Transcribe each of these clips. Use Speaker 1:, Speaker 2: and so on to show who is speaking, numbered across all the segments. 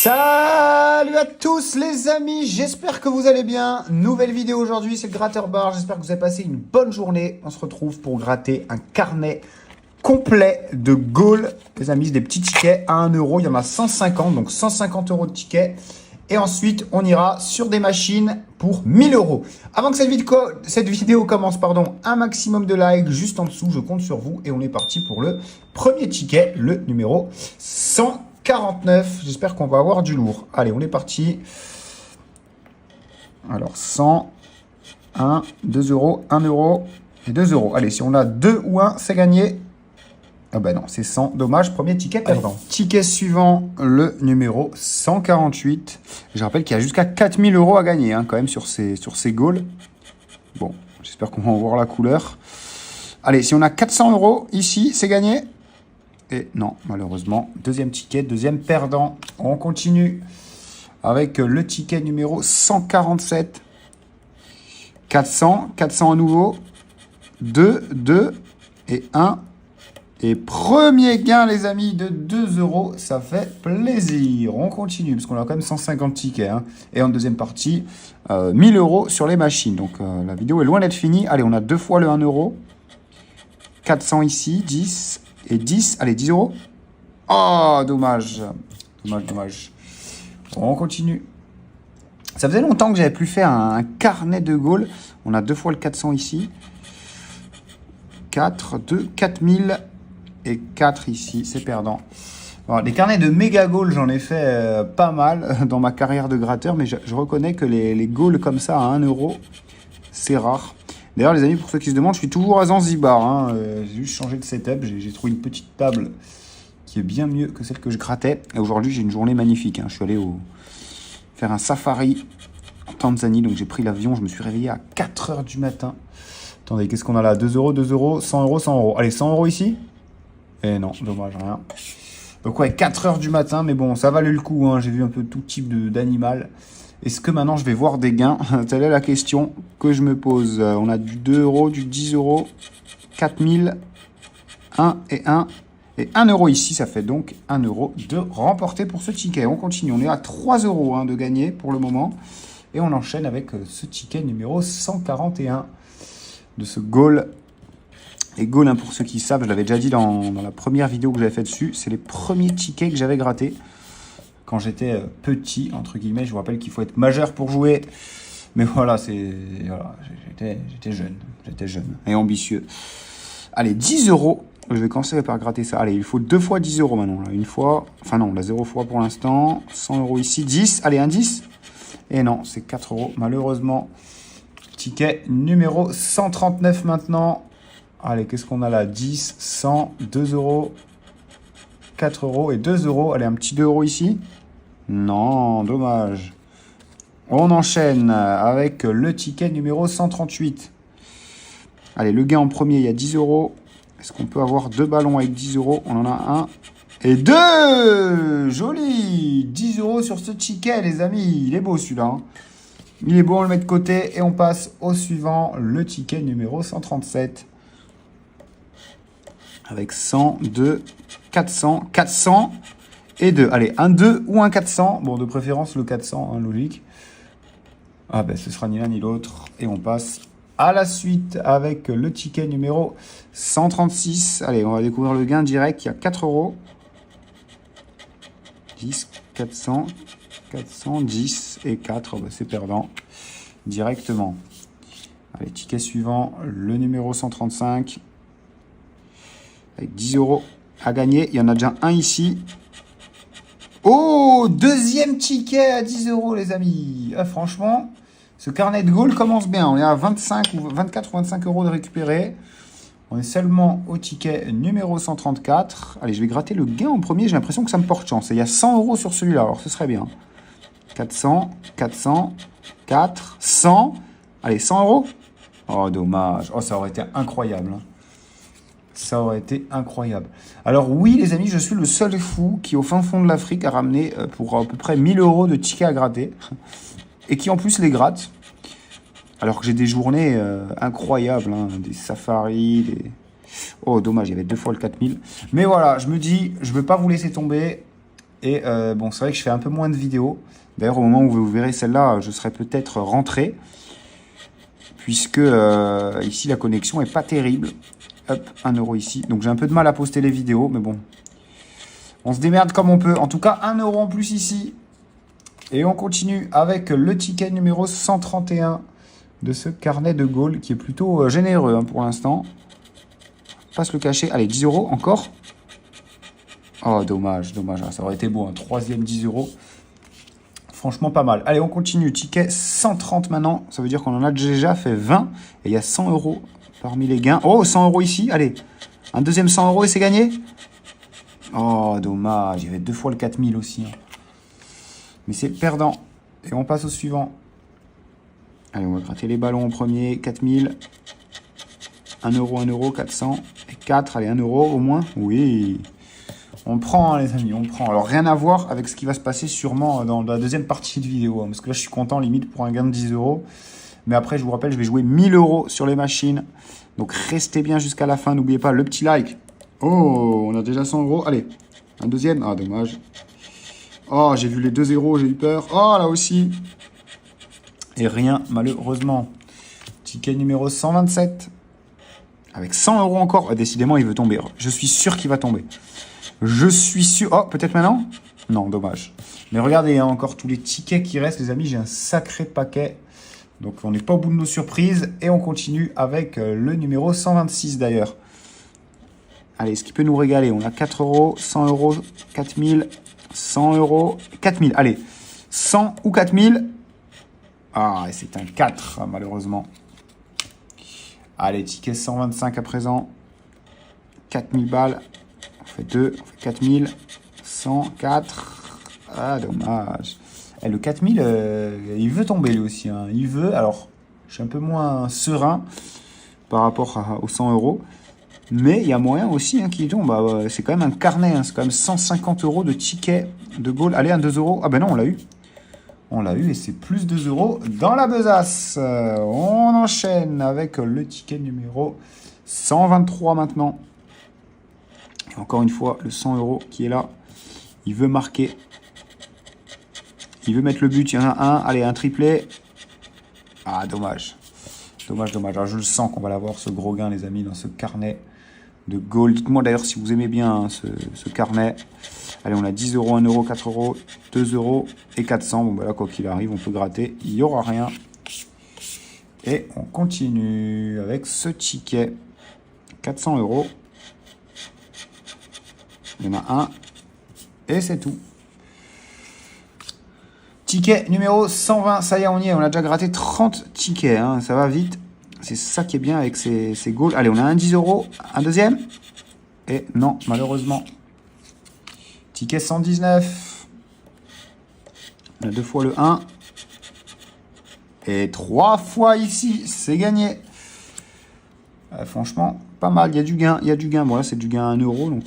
Speaker 1: Salut à tous les amis, j'espère que vous allez bien. Nouvelle vidéo aujourd'hui, c'est le gratteur bar. J'espère que vous avez passé une bonne journée. On se retrouve pour gratter un carnet complet de Gaules. Les amis, c'est des petits tickets à 1 euro. Il y en a 150, donc 150 euros de tickets. Et ensuite, on ira sur des machines pour 1000 euros. Avant que cette vidéo commence, un maximum de likes juste en dessous. Je compte sur vous et on est parti pour le premier ticket, le numéro 149. J'espère qu'on va avoir du lourd. Allez, on est parti. Alors, 100, 1, 2 euros, 1 euro et 2 euros. Allez, si on a 2 ou 1, c'est gagné. Ah ben non, c'est 100. Dommage, premier ticket perdant. Ticket suivant, le numéro 148. Je rappelle qu'il y a jusqu'à 4000 euros à gagner quand même sur ces Gaules. Bon, j'espère qu'on va en voir la couleur. Allez, si on a 400 euros ici, c'est gagné. Et non, malheureusement, deuxième ticket, deuxième perdant. On continue avec le ticket numéro 147. 400, 400 à nouveau. 2, 2 et 1. Et premier gain, les amis, de 2 euros. Ça fait plaisir. On continue, parce qu'on a quand même 150 tickets. Et en deuxième partie, 1000 euros sur les machines. Donc, la vidéo est loin d'être finie. Allez, on a 2 fois le 1 euro. 400 ici, 10 et 10. Allez, 10 euros. Oh, dommage. Dommage. Bon, on continue. Ça faisait longtemps que j'avais plus fait un carnet de Gaules. On a 2 fois le 400 ici. 4, 2, 4000 et 4 ici, c'est perdant. Bon, les carnets de méga Gaules, j'en ai fait pas mal dans ma carrière de gratteur, mais je reconnais que les Gaules comme ça à 1 euro, c'est rare. D'ailleurs, les amis, pour ceux qui se demandent, je suis toujours à Zanzibar. J'ai juste changé de setup. J'ai trouvé une petite table qui est bien mieux que celle que je grattais. Et aujourd'hui, j'ai une journée magnifique. Je suis allé faire un safari en Tanzanie. Donc, j'ai pris l'avion. Je me suis réveillé à 4 h du matin. Attendez, qu'est-ce qu'on a là? 2 euros, 2 euros, 100 euros, 100 euros. Allez, 100 euros ici. Et non, dommage, rien. Donc, ouais, 4 h du matin. Mais bon, ça valait le coup. J'ai vu un peu tout type d'animal. Est-ce que maintenant je vais voir des gains? Telle est la question que je me pose. On a du 2 euros, du 10 euros, 4000, 1 et 1. Et 1 euro ici, ça fait donc 1 euro de remporté pour ce ticket. On continue, on est à 3 euros de gagner pour le moment. Et on enchaîne avec ce ticket numéro 141 de ce Gaule. Et Gaule, pour ceux qui savent, je l'avais déjà dit dans la première vidéo que j'avais fait dessus, c'est les premiers tickets que j'avais grattés. Quand j'étais petit, entre guillemets, je vous rappelle qu'il faut être majeur pour jouer. Mais voilà, j'étais jeune et ambitieux. Allez, 10 euros. Je vais commencer par gratter ça. Allez, il faut 2 fois 10 euros maintenant. Là. Une fois, enfin non, la 0 fois pour l'instant. 100 euros ici, 10. Allez, un 10. Et non, c'est 4 euros, malheureusement. Ticket numéro 139 maintenant. Allez, qu'est-ce qu'on a là? 10, 100, 2 euros, 4 euros et 2 euros. Allez, un petit 2 euros ici. Non, dommage. On enchaîne avec le ticket numéro 138. Allez, le gain en premier, il y a 10 euros. Est-ce qu'on peut avoir 2 ballons avec 10 euros? On en a un et 2. Joli. 10 euros sur ce ticket, les amis. Il est beau celui-là. Il est beau, on le met de côté. Et on passe au suivant, le ticket numéro 137. Avec 100, 2, 400, 400 et 2. Allez, un 2 ou un 400. Bon, de préférence, le 400, logique. Ah ben, ce sera ni l'un ni l'autre. Et on passe à la suite avec le ticket numéro 136. Allez, on va découvrir le gain direct. Il y a 4 euros. 10, 400, 410 et 4. Ben, c'est perdant directement. Allez, ticket suivant, le numéro 135. Avec 10 euros à gagner. Il y en a déjà un ici. Oh, deuxième ticket à 10 euros, les amis. Franchement, ce carnet de Gaules commence bien. On est à 24 ou 25 euros de récupérer. On est seulement au ticket numéro 134. Allez, je vais gratter le gain en premier. J'ai l'impression que ça me porte chance. Et il y a 100 euros sur celui-là. Alors, ce serait bien. 400, 400, 4, 100. Allez, 100 euros. Oh, dommage. Oh, ça aurait été incroyable. Ça aurait été incroyable. Alors oui, les amis, je suis le seul fou qui, au fin fond de l'Afrique, a ramené pour à peu près 1000 euros de tickets à gratter. Et qui, en plus, les gratte. Alors que j'ai des journées incroyables. Des safaris, Oh, dommage, il y avait 2 fois le 4000. Mais voilà, je me dis, je ne veux pas vous laisser tomber. Et bon, c'est vrai que je fais un peu moins de vidéos. D'ailleurs, au moment où vous verrez celle-là, je serai peut-être rentré. Puisque ici, la connexion est pas terrible. Hop, 1 euro ici. Donc j'ai un peu de mal à poster les vidéos, mais bon. On se démerde comme on peut. En tout cas, 1 euro en plus ici. Et on continue avec le ticket numéro 131 de ce carnet de Gaulle qui est plutôt généreux hein, pour l'instant. Pas se le cacher. Allez, 10 euros encore. Oh, dommage, dommage. Ça aurait été beau, un troisième 10 euros. Franchement, pas mal. Allez, on continue. Ticket 130 maintenant. Ça veut dire qu'on en a déjà fait 20. Et il y a 100 euros parmi les gains. Oh, 100 euros ici. Allez, un deuxième 100 euros et c'est gagné. Oh, dommage. Il y avait 2 fois le 4000 aussi. Hein. Mais c'est perdant. Et on passe au suivant. Allez, on va gratter les ballons en premier. 4000. 1 euro, 400. Et 4. Allez, 1 euro au moins. Oui. On prend, hein, les amis, on prend. Alors, rien à voir avec ce qui va se passer sûrement dans la deuxième partie de vidéo. Hein, parce que là, je suis content, limite, pour un gain de 10 euros. Mais après, je vous rappelle, je vais jouer 1000 euros sur les machines. Donc, restez bien jusqu'à la fin. N'oubliez pas le petit like. Oh, on a déjà 100 euros. Allez, un deuxième. Ah, dommage. Oh, j'ai vu les 2 zéros, j'ai eu peur. Oh, là aussi. Et rien, malheureusement. Ticket numéro 127. Avec 100 euros encore. Oh, décidément, il veut tomber. Je suis sûr qu'il va tomber. Je suis sûr... Oh, peut-être maintenant? Non, dommage. Mais regardez, hein, encore tous les tickets qui restent, les amis. J'ai un sacré paquet. Donc, on n'est pas au bout de nos surprises. Et on continue avec le numéro 126, d'ailleurs. Allez, ce qui peut nous régaler. On a 4 euros, 100 euros, 4000, 100 euros, 4000. Allez, 100 ou 4000. Ah, et c'est un 4, malheureusement. Allez, ticket 125 à présent. 4000 balles. On fait 2, on fait 4000. 104. Ah, dommage. Et le 4000, il veut tomber lui aussi. Hein. Il veut. Alors, je suis un peu moins serein par rapport aux 100 euros. Mais il y a moyen aussi hein, qu'il tombe. Bah, c'est quand même un carnet. Hein. C'est quand même 150 euros de ticket de Gaulle. Allez, un 2 euros. Ah ben non, on l'a eu. On l'a eu et c'est plus 2 euros dans la besace. On enchaîne avec le ticket numéro 123 maintenant. Et encore une fois, le 100 euros qui est là. Il veut marquer. Il veut mettre le but. Il y en a un. Allez, un triplé. Ah, dommage. Dommage, dommage. Alors, je le sens qu'on va l'avoir, ce gros gain, les amis, dans ce carnet de Gaulle. Dites-moi d'ailleurs si vous aimez bien hein, ce carnet. Allez, on a 10 euros, 1 euro, 4 euros, 2 euros et 400. Bon, bah là, quoi qu'il arrive, on peut gratter. Il n'y aura rien. Et on continue avec ce ticket. 400 euros. Il y en a un. Et c'est tout. Ticket numéro 120. Ça y est, on y est. On a déjà gratté 30 tickets. Hein, ça va vite. C'est ça qui est bien avec ces Gaules. Allez, on a un 10 euros. Un deuxième. Et non, malheureusement. Ticket 119. On a 2 fois le 1. Et 3 fois ici. C'est gagné. Franchement, pas mal. Il y a du gain. Il y a du gain. Bon, là, c'est du gain à 1 euro. Donc,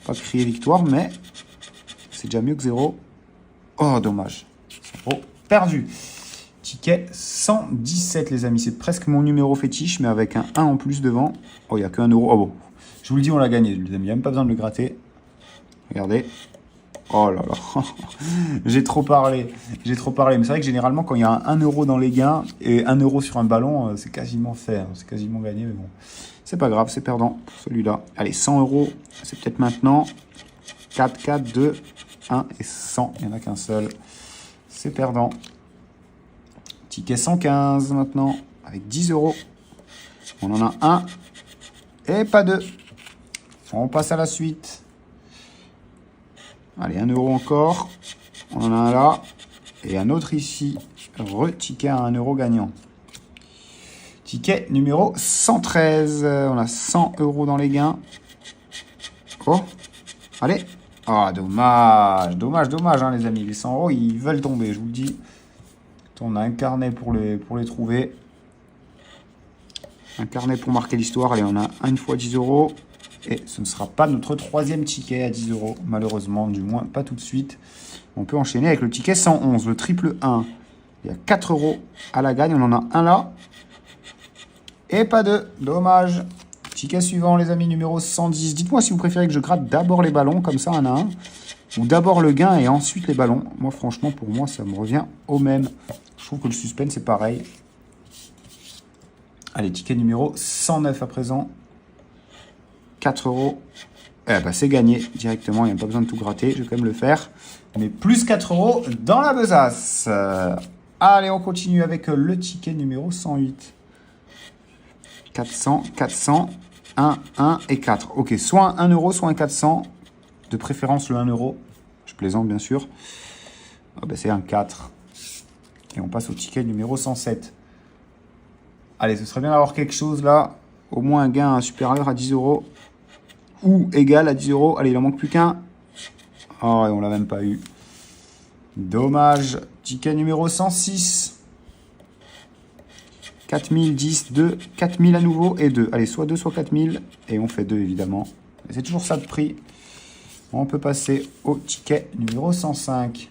Speaker 1: pas crier victoire. Mais c'est déjà mieux que 0. Oh, dommage. 0 perdu. Ticket 117, les amis. C'est presque mon numéro fétiche, mais avec un 1 en plus devant. Oh, il n'y a que 1 euro. Oh bon. Je vous le dis, on l'a gagné, les amis. Il n'y a même pas besoin de le gratter. Regardez. Oh là là. J'ai trop parlé. J'ai trop parlé. Mais c'est vrai que généralement, quand il y a un 1 euro dans les gains et 1 euro sur un ballon, c'est quasiment fait. Hein. C'est quasiment gagné, mais bon. C'est pas grave, c'est perdant pour celui-là. Allez, 100 euros. C'est peut-être maintenant. 4, 4, 2, 1 et 100. Il n'y en a qu'un seul. C'est perdant. Ticket 115 maintenant. Avec 10 euros. On en a un. Et pas deux. On passe à la suite. Allez, 1 euro encore. On en a un là. Et un autre ici. Ticket à 1 euro gagnant. Ticket numéro 113. On a 100 euros dans les gains. Oh. Allez. Ah, dommage. Dommage, dommage, hein, les amis. Les 100 euros, ils veulent tomber, je vous le dis. On a un carnet pour les trouver. Un carnet pour marquer l'histoire. Allez, on a une fois 10 euros. Et ce ne sera pas notre troisième ticket à 10 euros. Malheureusement, du moins pas tout de suite. On peut enchaîner avec le ticket 111, le triple 1. Il y a 4 euros à la gagne. On en a un là. Et pas deux. Dommage. Ticket suivant, les amis, numéro 110. Dites-moi si vous préférez que je gratte d'abord les ballons, comme ça, un à un, ou d'abord le gain et ensuite les ballons. Moi, franchement, pour moi, ça me revient au même. Je trouve que le suspense, c'est pareil. Allez, ticket numéro 109 à présent. 4 €. Eh ben, c'est gagné directement, il n'y a pas besoin de tout gratter, je vais quand même le faire. Mais plus 4 € dans la besace. Allez, on continue avec le ticket numéro 108. 400, 400, 1, 1 et 4. Ok, soit un 1 €, soit un 400. De préférence le 1 €. Je plaisante, bien sûr. Ah ben, c'est un 4. Et on passe au ticket numéro 107. Allez, ce serait bien d'avoir quelque chose là. Au moins un gain supérieur à 10 €. Ou égal à 10 €. Allez, il en manque plus qu'un. Oh, et on l'a même pas eu. Dommage. Ticket numéro 106. 4000, 10, 2, 4000 à nouveau et 2. Allez, soit 2, soit 4000. Et on fait 2, évidemment. C'est toujours ça de prix. On peut passer au ticket numéro 105.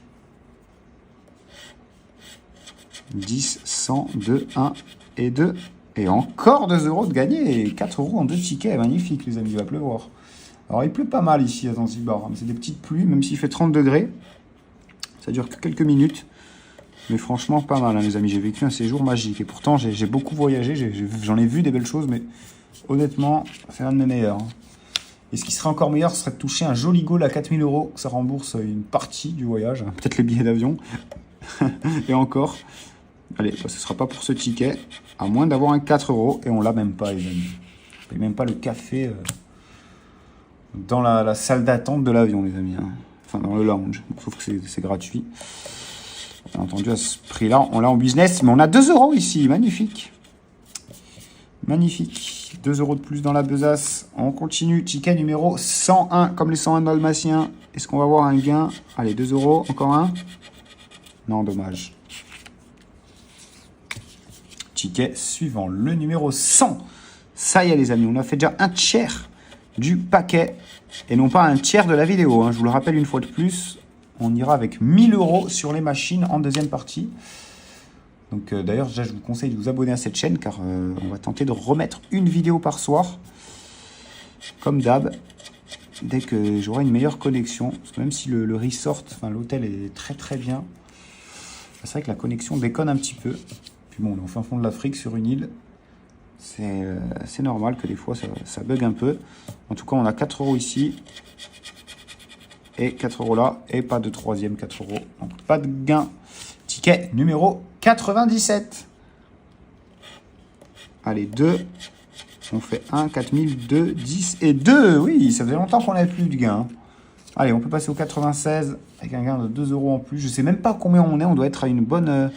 Speaker 1: 10, 100, 2, 1 et 2. Et encore 2 € de gagné. 4 € en 2 tickets. Magnifique, les amis, il va pleuvoir. Alors, il pleut pas mal ici à Zanzibar. Mais c'est des petites pluies, même s'il fait 30 degrés. Ça dure que quelques minutes. Mais franchement, pas mal, hein, les amis. J'ai vécu un séjour magique. Et pourtant, j'ai beaucoup voyagé. J'en ai vu des belles choses. Mais honnêtement, c'est l'un de mes meilleurs. Hein. Et ce qui serait encore meilleur, ce serait de toucher un joli goal à 4000 €. Ça rembourse une partie du voyage. Peut-être les billets d'avion. Et encore. Allez, bah, ce ne sera pas pour ce ticket. À moins d'avoir un 4 €. Et on l'a même pas, les amis. On paye même pas le café dans la salle d'attente de l'avion, les amis. Hein. Enfin, dans le lounge. Sauf que c'est gratuit. Bien entendu, à ce prix-là, on l'a en business. Mais on a 2 € ici. Magnifique. Magnifique. 2 € de plus dans la besace. On continue. Ticket numéro 101. Comme les 101 dalmatiens. Est-ce qu'on va avoir un gain? Allez, 2 €. Encore un? Non, dommage. Ticket suivant. Le numéro 100. Ça y est, les amis. On a fait déjà un tiers du paquet. Et non pas un tiers de la vidéo. Hein. Je vous le rappelle une fois de plus. On ira avec 1000 € sur les machines en deuxième partie. Donc d'ailleurs, déjà, je vous conseille de vous abonner à cette chaîne car on va tenter de remettre une vidéo par soir. Comme d'hab. Dès que j'aurai une meilleure connexion. Parce que même si le resort, enfin l'hôtel est très très bien. C'est vrai que la connexion déconne un petit peu. Puis bon, on est au fin fond de l'Afrique sur une île. C'est normal que des fois ça bug un peu. En tout cas, on a 4 € ici. Et 4 € là. Et pas de troisième 4 €. Donc pas de gain. Ticket numéro 97. Allez, 2. On fait 1, 4000, 2, 10 et 2. Oui, ça faisait longtemps qu'on n'avait plus de gain. Allez, on peut passer au 96 avec un gain de 2 € en plus. Je ne sais même pas combien on est. On doit être à une bonne...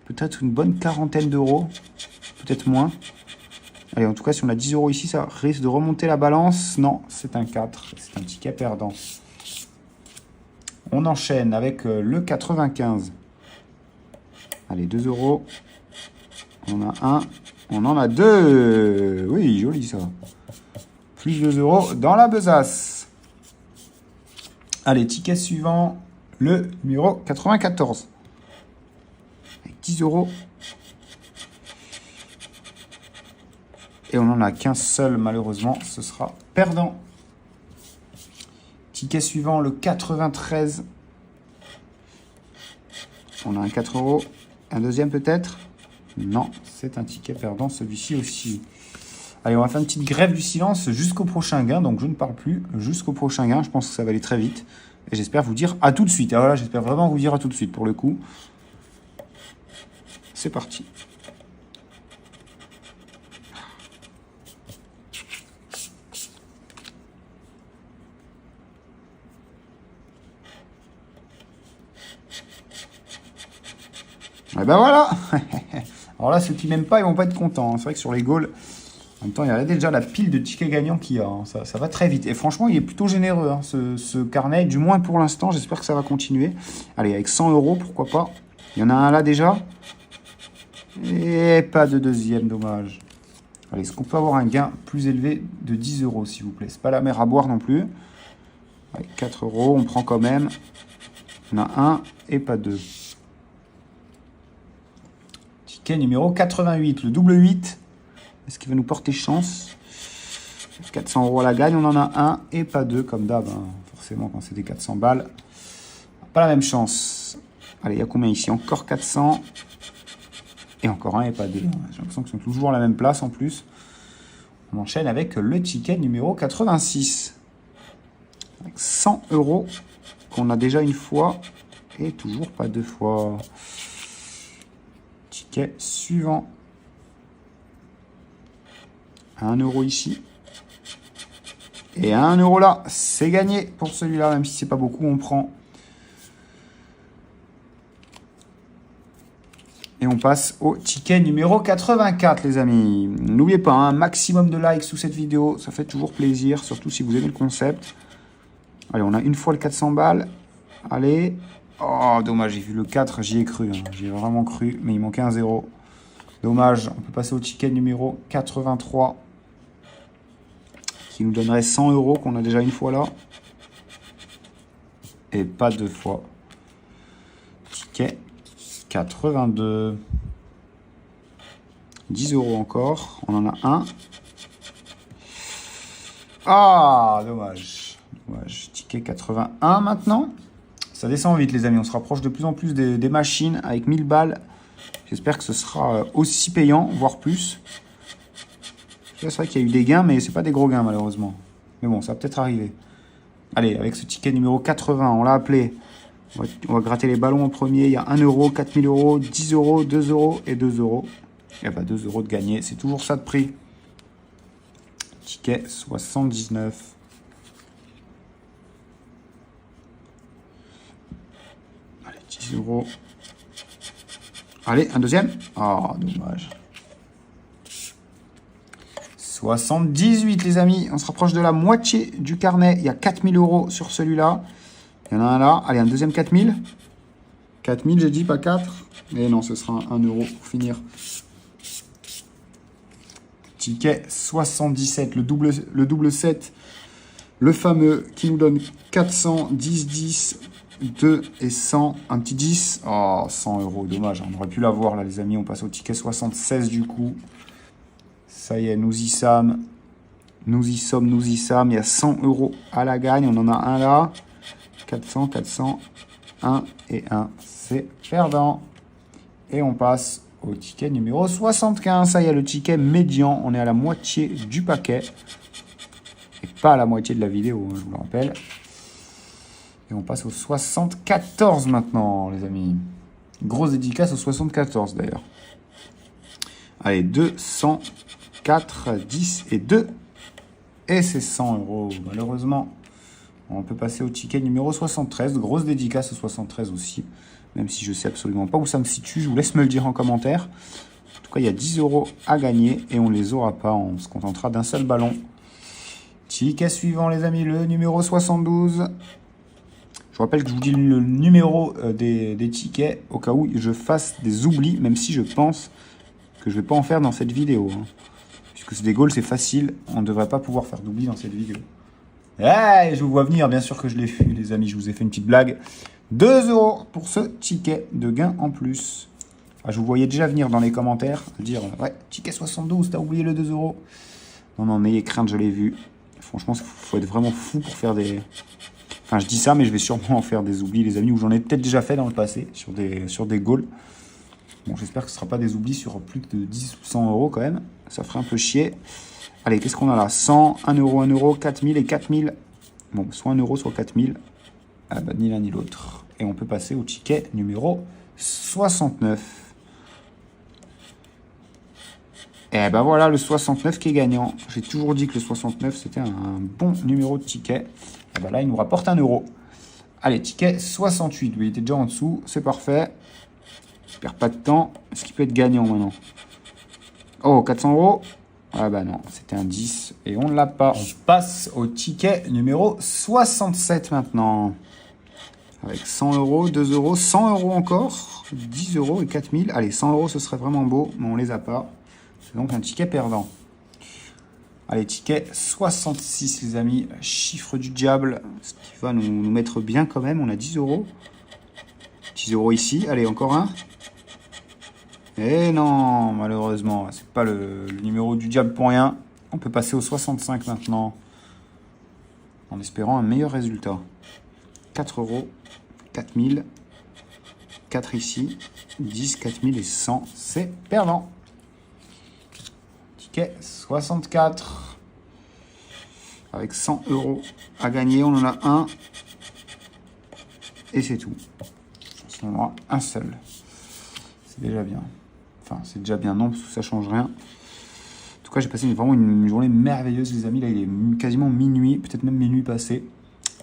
Speaker 1: peut-être une bonne quarantaine d'euros. Peut-être moins. Allez, en tout cas, si on a 10 € ici, ça risque de remonter la balance. Non, c'est un 4. C'est un ticket perdant. On enchaîne avec le 95. Allez, 2 €. On en a un. On en a 2. Oui, joli ça. Plus 2 € dans la besace. Allez, ticket suivant. Le numéro 94. Avec 10 €. Et on n'en a qu'un seul, malheureusement. Ce sera perdant. Ticket suivant, le 93. On a un 4 €. Un deuxième peut-être? Non, c'est un ticket perdant, celui-ci aussi. Allez, on va faire une petite grève du silence jusqu'au prochain gain. Donc, je ne parle plus jusqu'au prochain gain. Je pense que ça va aller très vite. Et j'espère vous dire à tout de suite. Alors là, j'espère vraiment vous dire à tout de suite pour le coup. C'est parti. Et ben voilà. Alors là, ceux qui m'aiment pas, ils vont pas être contents. C'est vrai que sur les goals, en même temps, il y a déjà la pile de tickets gagnants qu'il y a. Hein. Ça va très vite. Et franchement, il est plutôt généreux, hein, ce carnet. Du moins pour l'instant, j'espère que ça va continuer. Allez, avec 100 €, pourquoi pas. Il y en a un là déjà. Et pas de deuxième, dommage. Allez, est-ce qu'on peut avoir un gain plus élevé de 10 €, s'il vous plaît? C'est pas la mer à boire non plus. Avec 4 €, on prend quand même. On a un et pas deux. Ticket numéro 88, le double 8. Est-ce qu'il va nous porter chance? 400 € à la gagne, on en a un et pas deux, comme d'hab. Hein. Forcément, quand c'est des 400 balles, pas la même chance. Allez, il y a combien ici? Encore 400. Et encore un et pas deux. J'ai l'impression qu'ils sont toujours à la même place en plus. On enchaîne avec le ticket numéro 86. Avec 100 € qu'on a déjà une fois et toujours pas deux fois. Ticket suivant. 1 € ici. Et 1 € là. C'est gagné pour celui-là, même si c'est pas beaucoup, on prend. Et on passe au ticket numéro 84, les amis. N'oubliez pas, un maximum de likes sous cette vidéo. Ça fait toujours plaisir, surtout si vous aimez le concept. Allez, on a une fois le 400 balles. Allez. Oh, dommage, j'ai vu le 4, j'y ai cru. Hein. J'y ai vraiment cru, mais il manquait un 0. Dommage, on peut passer au ticket numéro 83. Qui nous donnerait 100 € qu'on a déjà une fois là. Et pas deux fois. Ticket 82. 10 € encore. On en a un. Ah, dommage. Dommage. Ticket 81 maintenant. Ça descend vite, les amis. On se rapproche de plus en plus des machines avec 1000 balles. J'espère que ce sera aussi payant, voire plus. C'est vrai qu'il y a eu des gains, mais c'est pas des gros gains, malheureusement. Mais bon, ça va peut-être arriver. Allez, avec ce ticket numéro 80, on l'a appelé. On va gratter les ballons en premier. Il y a 1 €, 4000 €, 10 €, 2 € et 2 €. Et bah 2 € de gagné. C'est toujours ça de prix. Ticket 79. Allez, 10 €. Allez, un deuxième. Oh, dommage. 78, les amis. On se rapproche de la moitié du carnet. Il y a 4000 € sur celui-là. Il y en a un là. Allez, un deuxième 4000. 4000, j'ai dit, pas 4. Mais non, ce sera 1 € pour finir. Ticket 77, le double 7. Le fameux qui nous donne 400, 10, 10, 2 et 100. Un petit 10. Oh, 100 €. Dommage. On aurait pu l'avoir là, les amis. On passe au ticket 76 du coup. Ça y est, nous y sommes. Nous y sommes, nous y sommes. Il y a 100 € à la gagne. On en a un là. 400, 400, 1 et 1. C'est perdant. Et on passe au ticket numéro 75. Ça y est, le ticket médian. On est à la moitié du paquet. Et pas à la moitié de la vidéo, hein, je vous le rappelle. Et on passe au 74 maintenant, les amis. Grosse dédicace au 74 d'ailleurs. Allez, 200. 4, 10 et 2. Et c'est 100 €. Malheureusement, on peut passer au ticket numéro 73. Grosse dédicace au 73 aussi. Même si je sais absolument pas où ça me situe. Je vous laisse me le dire en commentaire. En tout cas, il y a 10 € à gagner. Et on ne les aura pas. On se contentera d'un seul ballon. Ticket suivant, les amis. Le numéro 72. Je vous rappelle que je vous dis le numéro des tickets. Au cas où je fasse des oublis. Même si je pense que je ne vais pas en faire dans cette vidéo. Hein. Puisque c'est des goals, c'est facile. On ne devrait pas pouvoir faire d'oubli dans cette vidéo. Je vous vois venir, bien sûr que je l'ai fait, les amis. Je vous ai fait une petite blague. 2 € pour ce ticket de gain en plus. Ah, je vous voyais déjà venir dans les commentaires. Dire, ouais, ticket 72, t'as oublié le 2 €. Non, non, n'ayez crainte, je l'ai vu. Franchement, il faut être vraiment fou pour faire des... Enfin, je dis ça, mais je vais sûrement en faire des oublis, les amis. Ou j'en ai peut-être déjà fait dans le passé, sur des goals. Bon, j'espère que ce ne sera pas des oublis sur plus de 10 ou 100 € quand même. Ça ferait un peu chier. Allez, qu'est-ce qu'on a là? 100, 1 €, 1 €, 4000 et 4000. Bon, soit 1 €, soit 4000. Ah bah, ni l'un ni l'autre. Et on peut passer au ticket numéro 69. Et ben voilà, le 69 qui est gagnant. J'ai toujours dit que le 69, c'était un bon numéro de ticket. Et ben là, il nous rapporte 1 €. Allez, ticket 68. Oui, il était déjà en dessous. C'est parfait. Je perds pas de temps. Est-ce qu'il peut être gagnant maintenant? Oh, 400 €. Ah bah non, c'était un 10 et on ne l'a pas. On passe au ticket numéro 67 maintenant. Avec 100 €, 2 €, 100 € encore, 10 € et 4000. Allez, 100 € ce serait vraiment beau, mais on les a pas. C'est donc un ticket perdant. Allez, ticket 66 les amis. Chiffre du diable, ce qui va nous mettre bien quand même. On a 10 €. 10 € ici. Allez, encore un. Et non, malheureusement, c'est pas le numéro du diable pour rien. On peut passer au 65 maintenant. En espérant un meilleur résultat. 4 euros. 4000. 4 ici. 10, 4000 et 100. C'est perdant. Ticket 64. Avec 100 euros à gagner. On en a un. Et c'est tout. On en aura un seul. C'est déjà bien. Enfin, c'est déjà bien, non, parce que ça change rien. En tout cas, j'ai passé vraiment une journée merveilleuse, les amis. Là, il est quasiment minuit, peut-être même minuit passé.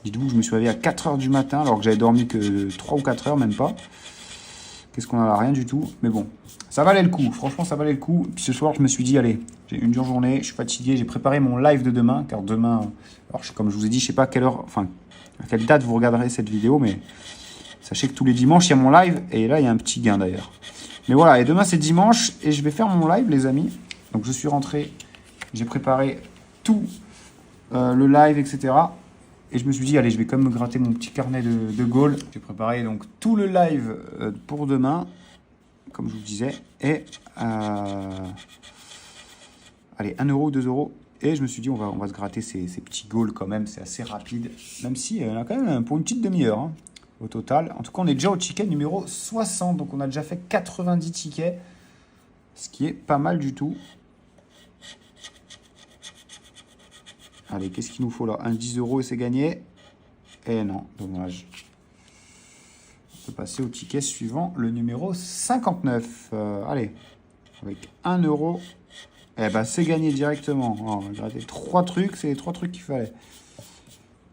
Speaker 1: Dites-vous que je me suis réveillé à 4 h du matin, alors que j'avais dormi que 3 ou 4 heures, même pas. Qu'est-ce qu'on a? Rien du tout. Mais bon, ça valait le coup. Franchement, ça valait le coup. Puis ce soir, je me suis dit, allez, j'ai une dure journée, je suis fatigué. J'ai préparé mon live de demain, car demain, alors comme je vous ai dit, je sais pas à quelle heure, enfin, à quelle date vous regarderez cette vidéo, mais sachez que tous les dimanches, il y a mon live. Et là, il y a un petit gain d'ailleurs. Mais voilà, et demain c'est dimanche et je vais faire mon live, les amis. Donc je suis rentré, j'ai préparé tout le live, etc. Et je me suis dit, allez, je vais quand même me gratter mon petit carnet de Gaulle. J'ai préparé donc tout le live pour demain, comme je vous disais. Et allez, 1 euro, 2 euros. Et je me suis dit, on va se gratter ces petits Gaules quand même, c'est assez rapide. Même si on a quand même pour une petite demi-heure. Hein. Au total. En tout cas, on est déjà au ticket numéro 60. Donc, on a déjà fait 90 tickets. Ce qui est pas mal du tout. Allez, qu'est-ce qu'il nous faut là? Un 10 euros et c'est gagné. Eh non, dommage. On peut passer au ticket suivant, le numéro 59. Allez, avec 1 euro. Eh ben, c'est gagné directement. Oh, on va gratter 3 trucs. C'est les 3 trucs qu'il fallait.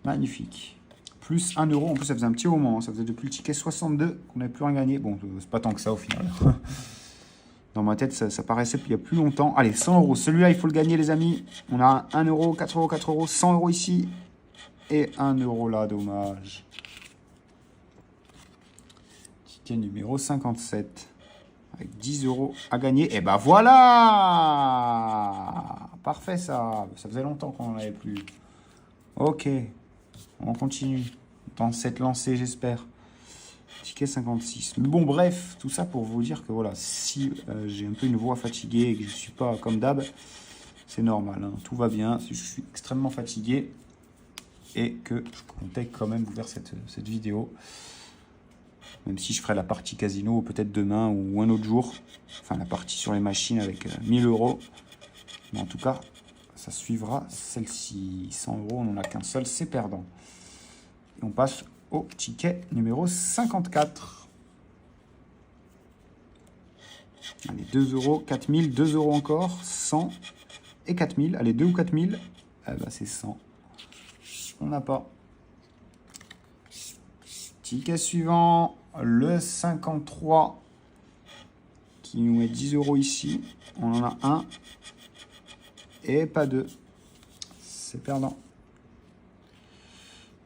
Speaker 1: Magnifique. Plus 1 euro. En plus, ça faisait un petit moment. Ça faisait depuis le ticket 62 qu'on n'avait plus rien gagné. Bon, c'est pas tant que ça au final. Dans ma tête, ça paraissait il y a plus longtemps. Allez, 100 euros. Celui-là, il faut le gagner, les amis. On a 1 euro, 4 euros, 4 euros, 100 euros ici. Et 1 euro là, dommage. Ticket numéro 57. Avec 10 euros à gagner. Et ben voilà! Parfait, ça. Ça faisait longtemps qu'on n'en avait plus. Ok. On continue dans cette lancée, j'espère. Ticket 56. Mais bon, bref, tout ça pour vous dire que voilà, si j'ai un peu une voix fatiguée et que je ne suis pas comme d'hab, c'est normal. Hein, tout va bien. Je suis extrêmement fatigué et que je comptais quand même vous faire cette vidéo. Même si je ferai la partie casino peut-être demain ou un autre jour. Enfin, la partie sur les machines avec 1000 euros. Mais en tout cas, ça suivra celle-ci. 100 euros, on n'en a qu'un seul, c'est perdant. Et on passe au ticket numéro 54. Allez, 2 euros, 4000, 2 euros encore, 100 et 4000. Allez, 2 ou 4000. Eh ben, c'est 100. On n'a pas. Ticket suivant, le 53, qui nous met 10 euros ici. On en a un et pas deux. C'est perdant.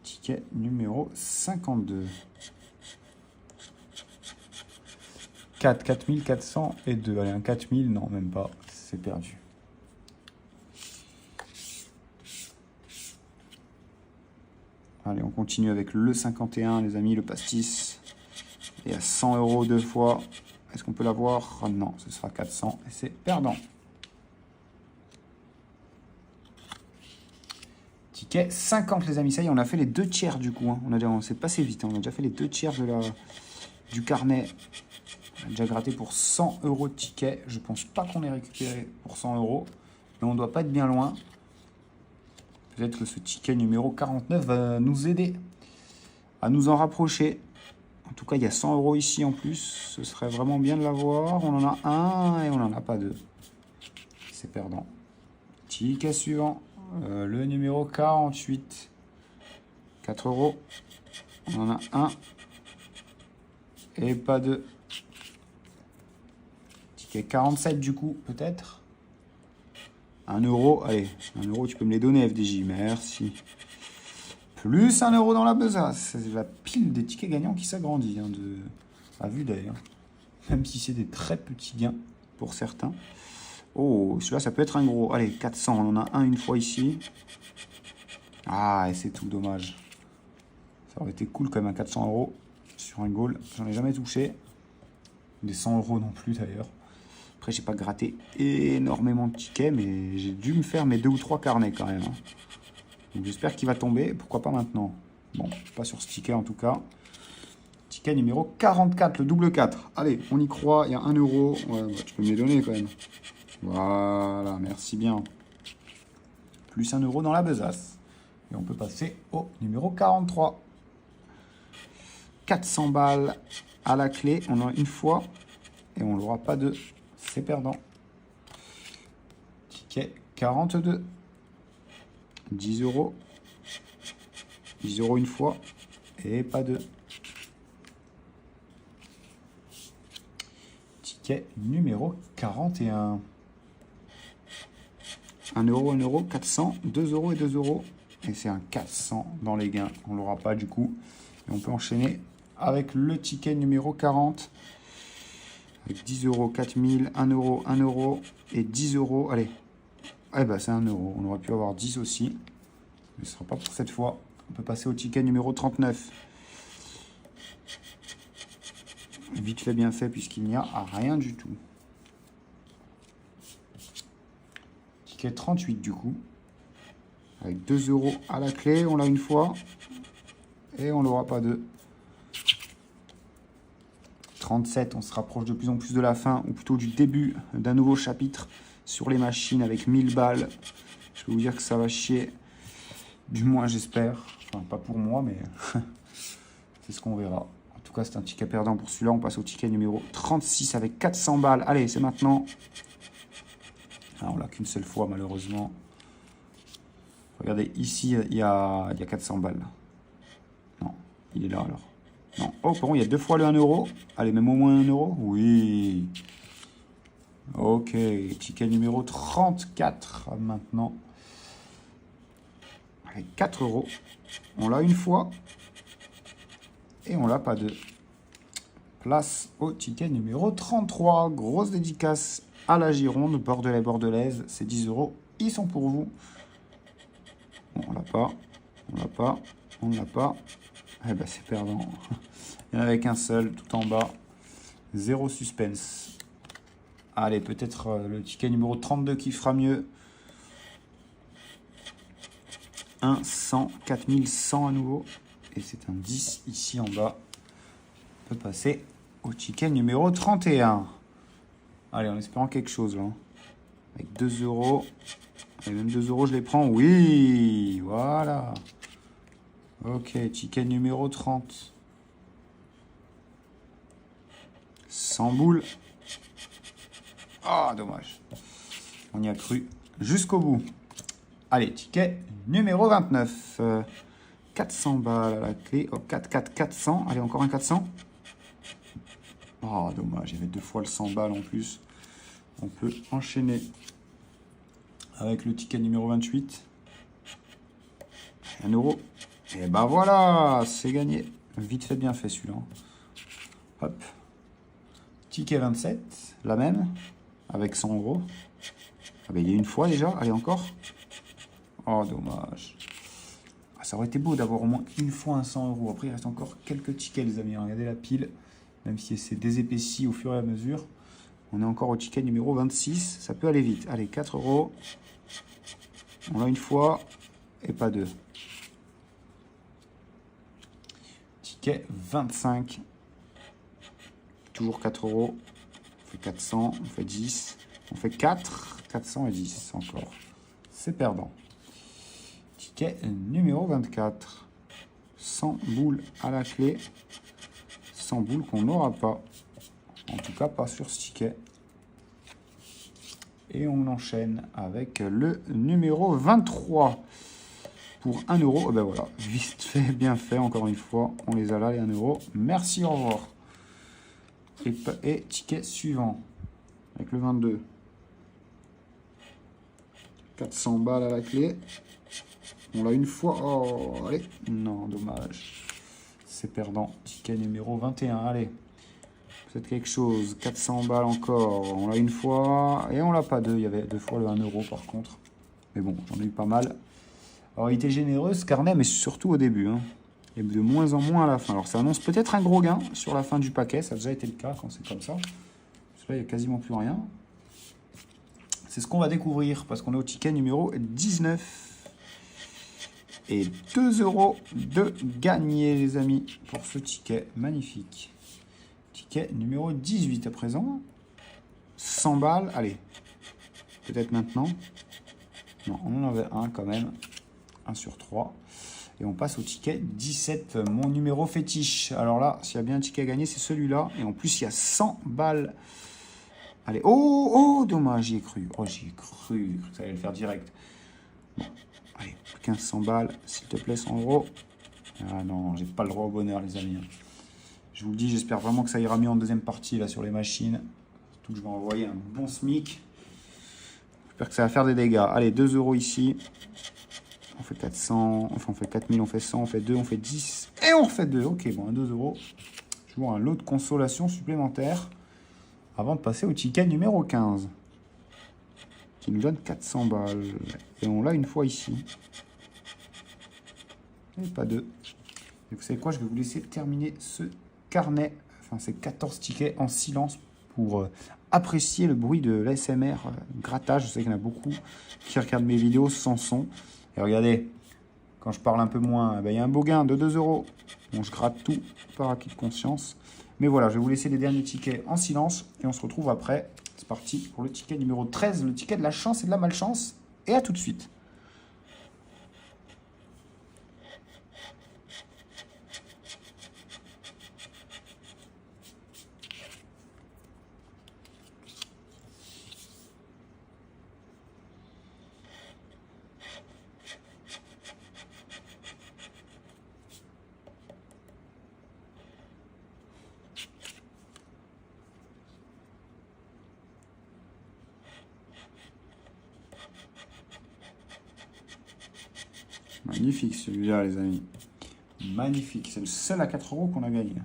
Speaker 1: Ticket numéro 52. 4, 4400 et 2. Allez, un 4000, non, même pas. C'est perdu. Allez, on continue avec le 51, les amis, le pastis. Et à 100 euros deux fois. Est-ce qu'on peut l'avoir? Non, ce sera 400 et c'est perdant. Ticket 50, les amis. Ça y est, on a fait les 2 tiers du coup. Hein. On s'est passé vite. Hein. On a déjà fait les 2 tiers du carnet. On a déjà gratté pour 100 euros de ticket. Je pense pas qu'on ait récupéré pour 100 euros. Mais on doit pas être bien loin. Peut-être que ce ticket numéro 49 va nous aider à nous en rapprocher. En tout cas, il y a 100 euros ici en plus. Ce serait vraiment bien de l'avoir. On en a un et on n'en a pas deux. C'est perdant. Ticket suivant. Le numéro 48. 4 euros. On en a un. Et pas deux. Ticket 47 du coup, peut-être. 1 euro. Allez, 1 euro, tu peux me les donner, FDJ. Merci. Plus 1 euro dans la besace. C'est la pile des tickets gagnants qui s'agrandit. Hein, à vue d'ailleurs. Même si c'est des très petits gains pour certains. Oh, celui-là, ça peut être un gros. Allez, 400. On en a un une fois ici. Ah, et c'est tout dommage. Ça aurait été cool quand même, à 400 euros sur un goal. J'en ai jamais touché. Des 100 euros non plus d'ailleurs. Après, j'ai pas gratté énormément de tickets, mais j'ai dû me faire mes 2 ou 3 carnets quand même. Hein. Donc j'espère qu'il va tomber. Pourquoi pas maintenant? Bon, pas sur ce ticket en tout cas. Ticket numéro 44, le double 4. Allez, on y croit. Il y a 1 euro. Ouais, bah, tu peux me les donner quand même. Voilà, merci bien. Plus 1 euro dans la besace. Et on peut passer au numéro 43. 400 balles à la clé. On en a une fois. Et on n'aura pas de... C'est perdant. Ticket 42. 10 euros. 10 euros une fois. Et pas de... Ticket numéro 41. 1 euro, 1 euro, 400, 2 euros et 2 euros. Et c'est un 400 dans les gains. On ne l'aura pas du coup. Et on peut enchaîner avec le ticket numéro 40. Avec 10 euros, 4000, 1 euro, 1 euro et 10 euros. Allez. Eh ben c'est 1 euro. On aurait pu avoir 10 aussi. Mais ce ne sera pas pour cette fois. On peut passer au ticket numéro 39. Vite fait, bien fait, puisqu'il n'y a rien du tout. Ticket 38 du coup. Avec 2 euros à la clé, on l'a une fois. Et on l'aura pas deux. 37, on se rapproche de plus en plus de la fin, ou plutôt du début d'un nouveau chapitre sur les machines avec 1000 balles. Je peux vous dire que ça va chier. Du moins, j'espère. Enfin, pas pour moi, mais c'est ce qu'on verra. En tout cas, c'est un ticket perdant pour celui-là. On passe au ticket numéro 36 avec 400 balles. Allez, c'est maintenant. Ah, on l'a qu'une seule fois, malheureusement. Regardez, ici, il y a 400 balles. Non, il est là, alors. Non. Oh, pardon, il y a 2 fois le 1 euro. Allez, même au moins 1 euro. Oui. Ok, ticket numéro 34 maintenant. Avec 4 euros. On l'a une fois. Et on l'a pas deux. Place au ticket numéro 33. Grosse dédicace à la Gironde, Bordelais-Bordelaise. C'est 10 euros. Ils sont pour vous. Bon, on l'a pas. On l'a pas. On l'a pas. Eh ben, c'est perdant. Il n'y en avait qu'un seul, tout en bas. Zéro suspense. Allez, peut-être le ticket numéro 32 qui fera mieux. 1, 100, 4100 à nouveau. Et c'est un 10 ici en bas. On peut passer au ticket numéro 31. Allez, en espérant quelque chose là. Avec 2 euros. Et même 2 euros, je les prends. Oui, voilà. Ok, ticket numéro 30. 100 boules. Ah, dommage. On y a cru jusqu'au bout. Allez, ticket numéro 29. 400 balles à la clé. Oh, 4, 4, 400. Allez, encore un 400. Oh, dommage. Il y avait 2 fois le 100 balles en plus. On peut enchaîner avec le ticket numéro 28. 1 euro. Et ben voilà, c'est gagné. Vite fait, bien fait celui-là. Hop. Ticket 27, la même, avec 100 euros. Ah ben, il y a une fois déjà, allez encore. Oh, dommage. Ah, ça aurait été beau d'avoir au moins une fois un 100 euros. Après, il reste encore quelques tickets, les amis. Regardez la pile, même si c'est désépaissi au fur et à mesure. On est encore au ticket numéro 26. Ça peut aller vite. Allez, 4 euros. On l'a une fois et pas deux. Ticket 25. Toujours 4 euros. On fait 400, on fait 10. On fait 4, 400 et 10 encore. C'est perdant. Ticket numéro 24. 100 boules à la clé. 100 boules qu'on n'aura pas. En tout cas, pas sur ce ticket. Et on enchaîne avec le numéro 23. Pour 1 euro. Ben voilà, vite fait, bien fait. Encore une fois, on les a là, les 1 euro. Merci, au revoir. Et ticket suivant. Avec le 22. 400 balles à la clé. On l'a une fois. Oh, allez. Non, dommage. C'est perdant. Ticket numéro 21. Allez. Peut-être quelque chose. 400 balles encore. On l'a une fois. Et on l'a pas deux. Il y avait 2 fois le 1 euro par contre. Mais bon, j'en ai eu pas mal. Alors, il était généreux ce carnet, mais surtout au début. Hein. Et de moins en moins à la fin. Alors, ça annonce peut-être un gros gain sur la fin du paquet. Ça a déjà été le cas quand c'est comme ça. Parce que là, il n'y a quasiment plus rien. C'est ce qu'on va découvrir parce qu'on est au ticket numéro 19. Et 2 € de gagné, les amis, pour ce ticket magnifique. Ticket numéro 18 à présent. 100 balles. Allez, peut-être maintenant. Non, on en avait un quand même. 1 sur 3. Et on passe au ticket 17, mon numéro fétiche. Alors là, s'il y a bien un ticket à gagner, c'est celui-là. Et en plus, il y a 100 balles. Allez, oh, dommage, j'y ai cru. Oh, j'y ai cru que ça allait le faire direct. Bon, allez, 1500 balles, s'il te plaît, 100 €. Ah non, j'ai pas le droit au bonheur, les amis. Je vous le dis, j'espère vraiment que ça ira mieux en deuxième partie, là, sur les machines. Surtout que je vais envoyer un bon SMIC. J'espère que ça va faire des dégâts. Allez, 2 € ici. On fait 400, enfin on fait 4000, on fait 100, on fait 2, on fait 10. Et on refait 2. Ok, bon, 2 €. Je vois un lot de consolation supplémentaire. Avant de passer au ticket numéro 15. Qui nous donne 400 balles. Et on l'a une fois ici. Et pas deux. Et vous savez quoi, je vais vous laisser terminer ce carnet. Enfin, ces 14 tickets en silence pour apprécier le bruit de l'ASMR grattage. Je sais qu'il y en a beaucoup qui regardent mes vidéos sans son. Et regardez, quand je parle un peu moins, il y a un beau gain de 2 €. Bon, je gratte tout par acquis de conscience. Mais voilà, je vais vous laisser les derniers tickets en silence. Et on se retrouve après. C'est parti pour le ticket numéro 13, le ticket de la chance et de la malchance. Et à tout de suite. Magnifique celui-là, les amis. Magnifique. C'est le seul à 4 € qu'on a gagné.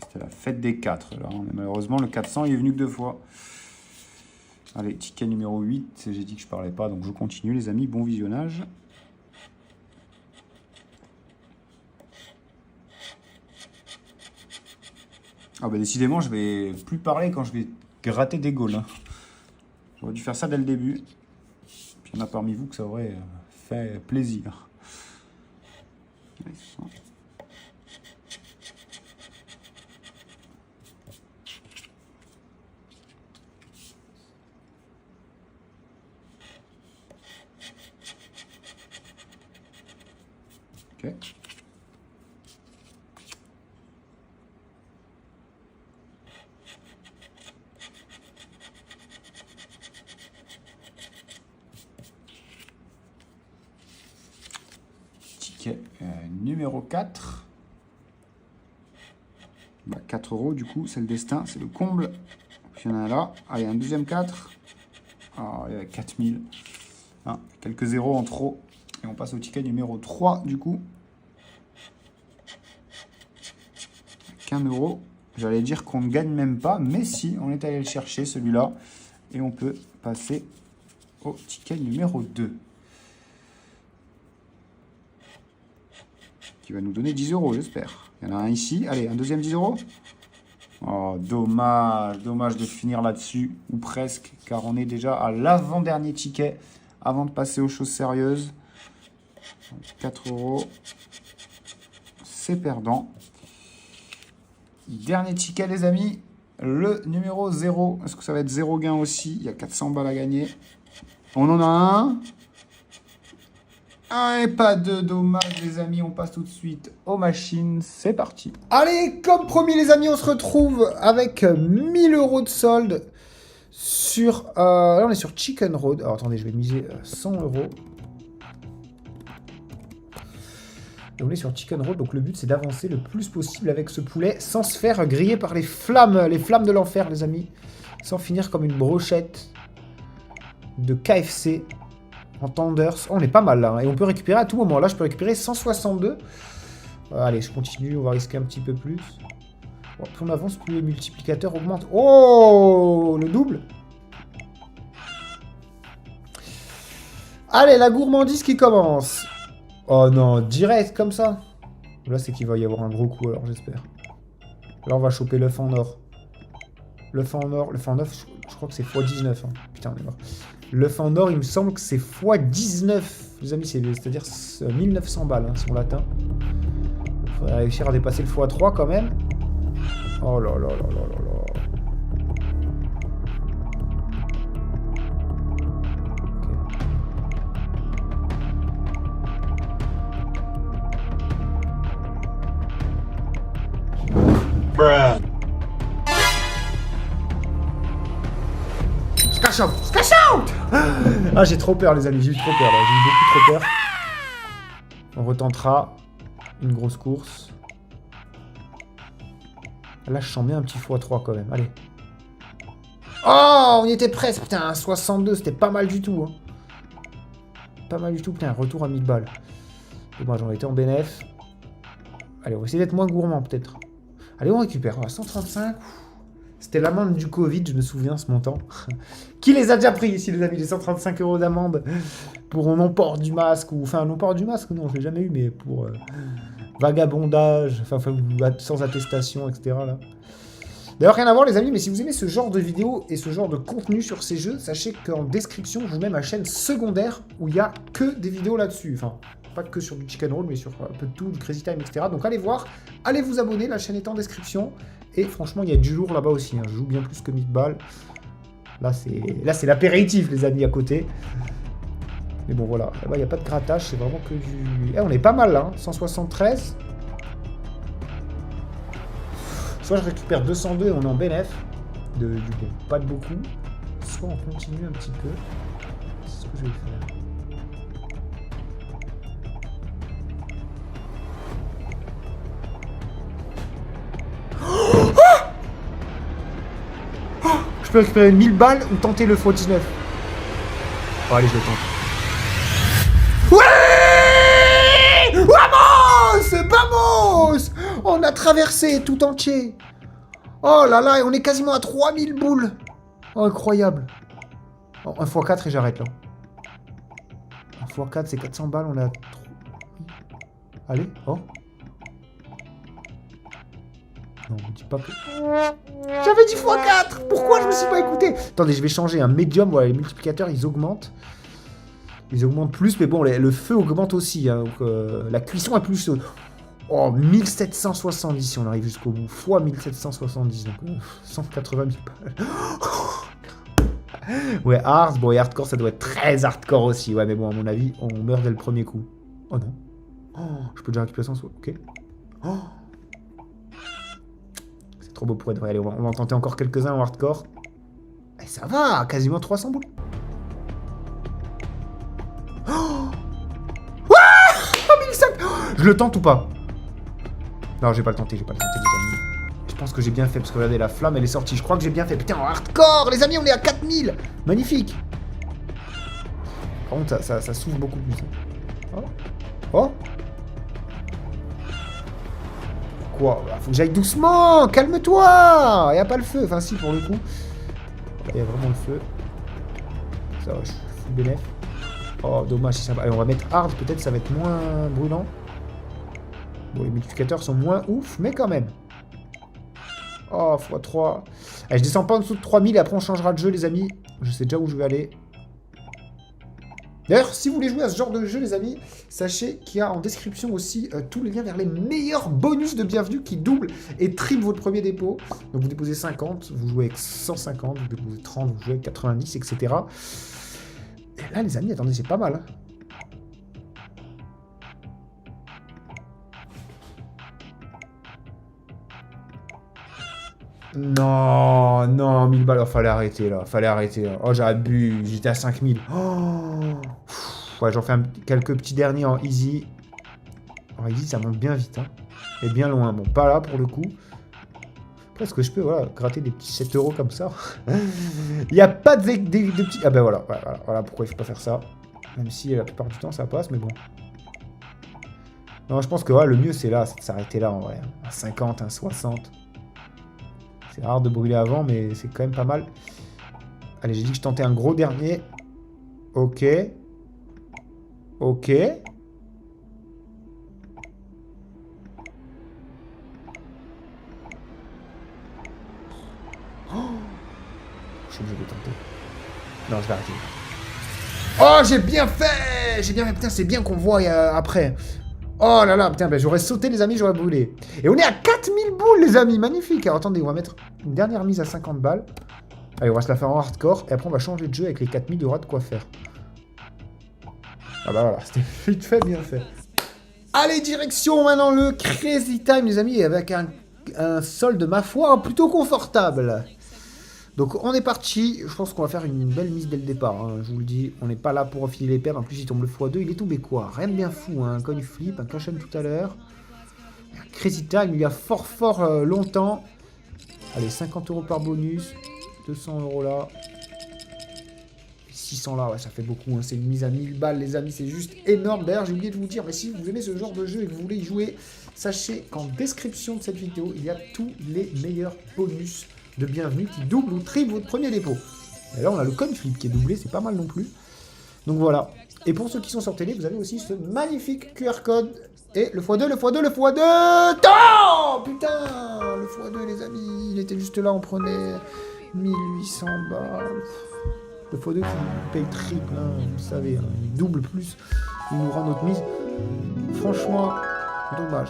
Speaker 1: C'était la fête des 4 là. Mais malheureusement, le 400 il est venu que 2 fois. Allez, ticket numéro 8. J'ai dit que je parlais pas, donc je continue, les amis. Bon visionnage. Ah bah décidément, je vais plus parler quand je vais gratter des gaules. Hein. J'aurais dû faire ça dès le début. Puis il y en a parmi vous que ça aurait fait plaisir. Allez, ça. Okay. Ticket numéro 4. Bah, 4 € du coup, c'est le destin, c'est le comble. Puis il y en a là. Allez, un deuxième 4. Ah, il y a 4000. Ah, quelques zéros en trop. Et on passe au ticket numéro 3 du coup. 1 €. J'allais dire qu'on ne gagne même pas, mais si, on est allé le chercher celui-là. Et on peut passer au ticket numéro 2. Qui va nous donner 10 €, j'espère. Il y en a un ici. Allez, un deuxième 10 €. Oh, dommage. Dommage de finir là-dessus, ou presque, car on est déjà à l'avant-dernier ticket, avant de passer aux choses sérieuses. 4 €. C'est perdant. Dernier ticket, les amis. Le numéro 0. Est-ce que ça va être 0 gain aussi? Il y a 400 balles à gagner. On en a un. Ah, et pas de dommage, les amis. On passe tout de suite aux machines. C'est parti. Allez, comme promis, les amis, on se retrouve avec 1000 € de solde sur... là, on est sur Chicken Road. Alors, attendez, je vais miser 100 €. Et on est sur Chicken Road, donc le but c'est d'avancer le plus possible avec ce poulet sans se faire griller par les flammes de l'enfer, les amis. Sans finir comme une brochette de KFC en tenders. Oh, on est pas mal là, hein. Et on peut récupérer à tout moment. Là, je peux récupérer 162. Allez, je continue, on va risquer un petit peu plus. Bon, plus on avance, plus les multiplicateurs augmentent. Oh, le double. Allez, la gourmandise qui commence. Oh non, direct comme ça. Là, c'est qu'il va y avoir un gros coup, alors j'espère. Là, on va choper l'œuf en or. L'œuf en or, l'œuf en or, je crois que c'est x19. Hein. Putain, on est mort. L'œuf en or, il me semble que c'est x19. Les amis, c'est-à-dire 1900 balles, hein, si on l'atteint. Il faudrait réussir à dépasser le x3 quand même. Oh là là là là là là. Scash out! Scash out! Ah, j'ai trop peur, les amis. J'ai eu trop peur, là. J'ai eu beaucoup trop peur. On retentera une grosse course. Là, je sens bien un petit x3 quand même. Allez. Oh, on y était presque. Putain, 62, c'était pas mal du tout. Hein. Pas mal du tout. Putain, retour à 1000 balles. Dommage, on était en bénéf. Allez, on va essayer d'être moins gourmand, peut-être. Allez, on récupère. 135. C'était l'amende du Covid, je me souviens, ce montant. Qui les a déjà pris ici, les amis, les 135 € d'amende pour non-port du masque, ou enfin, non-port du masque, non, je l'ai jamais eu, mais pour vagabondage, enfin, sans attestation, etc. D'ailleurs, rien à voir, les amis, mais si vous aimez ce genre de vidéos et ce genre de contenu sur ces jeux, sachez qu'en description, je vous mets ma chaîne secondaire où il n'y a que des vidéos là-dessus. Enfin, pas que sur du chicken roll, mais sur un peu de tout, du crazy time, etc. Donc allez voir, allez vous abonner, la chaîne est en description. Et franchement, il y a du lourd là-bas aussi. Hein. Je joue bien plus que 1000 balles. Là, c'est l'apéritif, les amis, à côté. Mais bon, voilà. Là-bas, il n'y a pas de grattage. C'est vraiment que du... Eh, on est pas mal, là. Hein. 173. Soit je récupère 202 et on est en bénéf. Du bon, pas de beaucoup. Soit on continue un petit peu. C'est ce que je vais faire. Je peux récupérer 1000 balles ou tenter le x19. Oh, allez, je le tente. Ouais! Vamos! Vamos! On a traversé tout entier. Oh là là, on est quasiment à 3000 boules. Oh, incroyable. Oh, 1 x 4 et j'arrête là. 1 x 4, c'est 400 balles, on a... Allez, oh. Non, on dit pas que... J'avais dit x4. Pourquoi je me suis pas écouté? Attendez, je vais changer un médium. Voilà, les multiplicateurs, ils augmentent. Ils augmentent plus, mais bon, le feu augmente aussi. Hein, donc, la cuisson est plus... Oh, 1770 si on arrive jusqu'au bout. Fois 1770, donc 180 000 balles. Ouais, hard. Bon, et hardcore, ça doit être très hardcore aussi. Ouais, mais bon, à mon avis, on meurt dès le premier coup. Oh non. Oh, je peux déjà récupérer 100. Ok. Oh. Trop beau pour être vrai. Allez, on va en tenter encore quelques-uns en hardcore. Et ça va, quasiment 300 boules. Oh, ouais, 1005. Je le tente ou pas? Non, je vais pas le tenter, les amis. Je pense que j'ai bien fait, parce que regardez, la flamme, elle est sortie. Je crois que j'ai bien fait. Putain, en hardcore, les amis, on est à 4000. Magnifique. Par contre, ça s'ouvre beaucoup plus. Oh. Oh. Quoi? Faut que j'aille doucement. Calme-toi. Il n'y a pas le feu. Enfin, si, pour le coup. Il y a vraiment le feu. Ça va, je suis bénéf. Oh, dommage. Si ça va. Allez, on va mettre hard. Peut-être ça va être moins brûlant. Bon, les multiplicateurs sont moins ouf, mais quand même. Oh, x3. Allez, je descends pas en dessous de 3000 et après on changera de jeu, les amis. Je sais déjà où je vais aller. D'ailleurs, si vous voulez jouer à ce genre de jeu, les amis, sachez qu'il y a en description aussi tous les liens vers les meilleurs bonus de bienvenue qui doublent et triplent votre premier dépôt. Donc vous déposez 50, vous jouez avec 150, vous déposez 30, vous jouez avec 90, etc. Et là, les amis, attendez, c'est pas mal. Hein. Non, non, 1000 balles, fallait arrêter là, Oh, j'ai abusé, j'étais à 5000. Oh. Ouais, j'en fais quelques petits derniers en easy. En easy, ça monte bien vite, hein. Et bien loin, bon, pas là pour le coup. Après, est-ce que je peux, voilà, gratter des petits 7 € comme ça? Il n'y a pas de petits... Ah ben voilà, voilà pourquoi il faut pas faire ça. Même si la plupart du temps, ça passe, mais bon. Non, je pense que ouais, le mieux, c'est là, c'est de s'arrêter là, en vrai. Un 50, un 60. C'est rare de brûler avant, mais c'est quand même pas mal. Allez, j'ai dit que je tentais un gros dernier. Ok. Ok. Oh, je suis obligé de tenter. Non, je vais arrêter. Oh, j'ai bien fait! J'ai bien fait. Putain, c'est bien qu'on voit après. Oh là là, putain, ben, j'aurais sauté, les amis, j'aurais brûlé. Et on est à 4000 boules, les amis. Magnifique. Alors, attendez, on va mettre une dernière mise à 50 balles. Allez, on va se la faire en hardcore. Et après, on va changer de jeu avec les 4000. Il y aura de quoi faire. Ah bah voilà, c'était vite fait, bien fait. Allez, direction maintenant le Crazy Time, les amis, avec un solde, ma foi, plutôt confortable. Donc, on est parti. Je pense qu'on va faire une belle mise dès le départ. Hein. Je vous le dis, on n'est pas là pour refiler les perles. En plus, il tombe le x2. Il est tombé quoi? Rien de bien fou. Hein. Un coin flip, un cash tout à l'heure. Crazy Time, il y a fort longtemps. Allez, 50 € par bonus. 200 € là. 600 là, ouais, ça fait beaucoup. Hein. C'est une mise à 1000 balles, les amis. C'est juste énorme. D'ailleurs, j'ai oublié de vous dire, mais si vous aimez ce genre de jeu et que vous voulez y jouer, sachez qu'en description de cette vidéo, il y a tous les meilleurs bonus de bienvenue qui double ou triple votre premier dépôt. Et là, on a le coin flip qui est doublé, c'est pas mal non plus. Donc voilà. Et pour ceux qui sont sur télé, vous avez aussi ce magnifique QR code. Et le x2, le x2, le x2. Oh putain, le x2, les amis, il était juste là, on prenait 1800 balles. Le x2 qui paye triple, hein, vous savez, hein, il double plus, il nous rend notre mise. Franchement, dommage.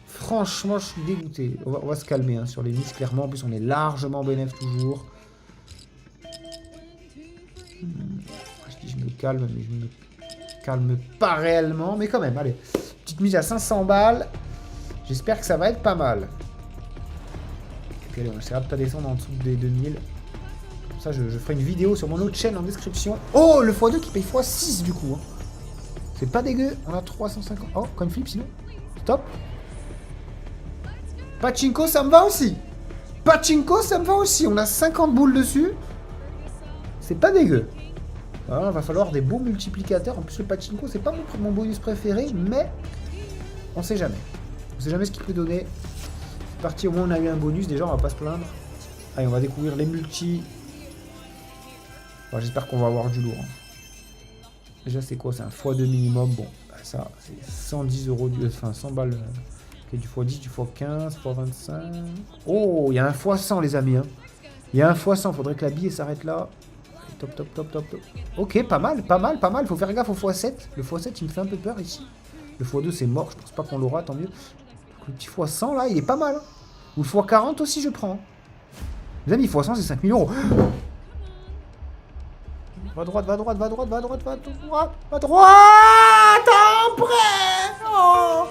Speaker 1: Franchement, je suis dégoûté. On va se calmer hein, sur les mises, clairement. En plus, on est largement bénéf toujours. Je dis je me calme, mais je me calme pas réellement. Mais quand même, allez. Petite mise à 500 balles. J'espère que ça va être pas mal. Et puis allez, on essaiera de pas descendre en dessous des 2000. Comme ça, je ferai une vidéo sur mon autre chaîne en description. Oh, le x2 qui paye x6 du coup. Hein. C'est pas dégueu. On a 350. Oh, coin flip sinon. Stop. Pachinko, ça me va aussi. Pachinko, ça me va aussi. On a 50 boules dessus. C'est pas dégueu. Alors, il va falloir des beaux multiplicateurs. En plus, le Pachinko, c'est pas mon bonus préféré, mais on sait jamais. On sait jamais ce qu'il peut donner. C'est parti, au moins on a eu un bonus. Déjà, on va pas se plaindre. Allez, on va découvrir les multis. Bon, j'espère qu'on va avoir du lourd. Hein. Déjà, c'est quoi? C'est un x2 minimum. Bon, bah, ça, c'est 110 €, enfin 100 balles. Okay, du x10, du x15, x25. Oh, il y a un x100, les amis. Hein. Il y a un x100. Faudrait que la bille s'arrête là. Top, top, top, top, top. Ok, pas mal, pas mal, pas mal. Faut faire gaffe au x7. Le x7, il me fait un peu peur ici. Le x2, c'est mort. Je pense pas qu'on l'aura, tant mieux. Le petit x100, là, il est pas mal. Hein. Ou le x40 aussi, je prends. Les amis, x100, c'est 5000 €. Va à droite, va à droite, va à droite, va à droite, va à droite, va à droite. Après. Oh,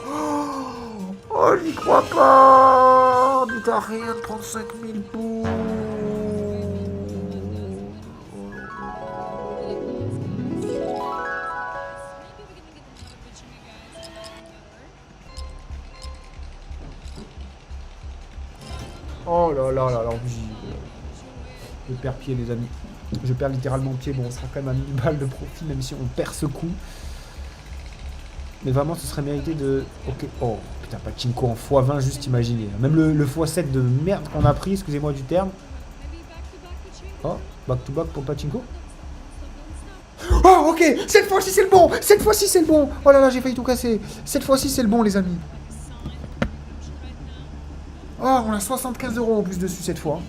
Speaker 1: oh j'y crois pas. Mais t'as rien de 35 000 bouts. Oh là là là là, je perds pied, les amis. Je perds littéralement pied. Bon, on sera quand même à 1000 balles de profit, même si on perd ce coup. Mais vraiment, ce serait mérité de... Ok. Oh, putain, Pachinko en x20, juste imaginez. Même le x7 de merde qu'on a pris, excusez-moi du terme. Oh, back to back pour Pachinko. Oh, ok. Cette fois-ci, c'est le bon. Cette fois-ci, c'est le bon. Oh là là, j'ai failli tout casser. Cette fois-ci, c'est le bon, les amis. Oh, on a 75 € en plus dessus cette fois.